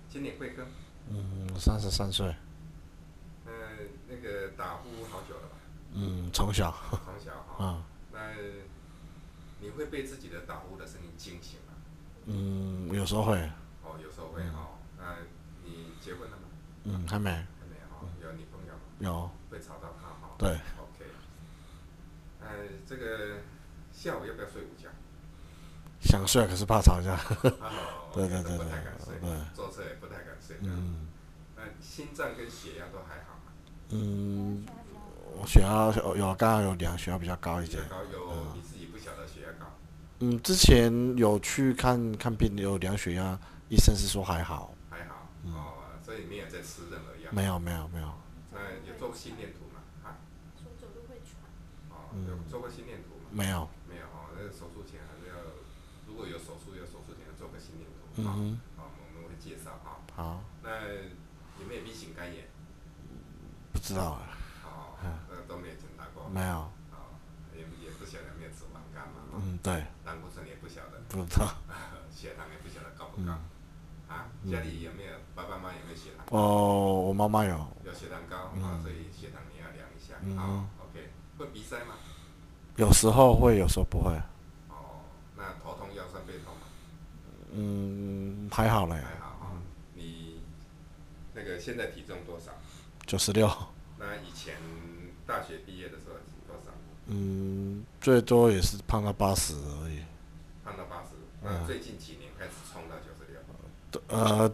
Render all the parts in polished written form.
今年贵庚？33岁。那个打呼好久了吧？从小。从小哈、啊，那你会被自己的打呼的声音惊醒吗？有时候会。哦，有时候会哈、那你结婚了吗？还没。还没哈、有女朋友吗？有。会吵到她哈、对。OK。这个下午要不要睡午觉？想睡可是怕吵架。哦对，OK，都不对对对太敢睡，对。坐车也不太敢睡这样。那心脏跟血压都还好吗？嗯，我血压刚刚有量，血压比较高一点。血压高有你自己不晓得血压高？之前有去看病，有量血压，医生是说还好。还好哦，所以没有在吃任何药。没有没有没有。那有做过心电图吗？哦，有做过心电图吗？没有。没有哦，那个手术前还是要，如果有手术前要做个心电图好，我们会介绍哈。好。那有没有 B 型肝炎？不知道。哦，那都没有检查过。没有。哦，也不晓得有没有脂肪肝嘛。对。胆固醇也不晓得。不知道。血糖也不晓得高不高。家里有没有爸爸妈妈有没有血糖？我妈妈有。有血糖高所以血糖你要量一下。OK。会鼻塞吗？有时候会，有时候不会。哦，那头痛、腰酸背痛吗？还好嘞。还好哈。你那个现在体重多少96。那以前大学毕业的时候多少？最多也是胖到80而已。胖到80。那最近几年开始冲到96？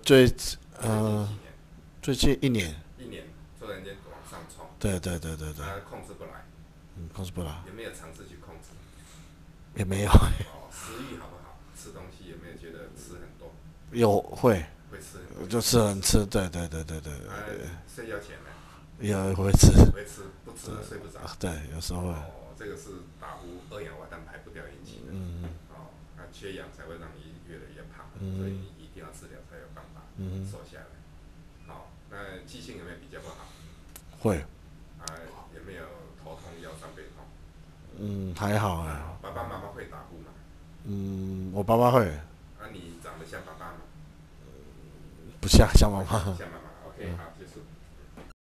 最近几年？最近一年。一年，突然间往上冲。对对对对对。控制不来。控制不来。有没有尝试去控制？也没有。哦，食欲好不好？吃东西有没有觉得吃很多？有会。会吃很多。就吃很吃，对对对对对。睡觉前呢？也会吃。会吃，不吃睡不着。对，有时候会。哦，这个是打呼二氧化碳排不掉引起的。缺氧才会让你越来越胖，所以你一定要治疗才有办法瘦下来。好，那记性有没有比较不好？会。有没有头痛、腰酸背痛？还好爸爸妈妈会打呼吗？我爸爸会。你长得像爸爸吗？不像，像妈妈。像妈妈。OK，好，结束。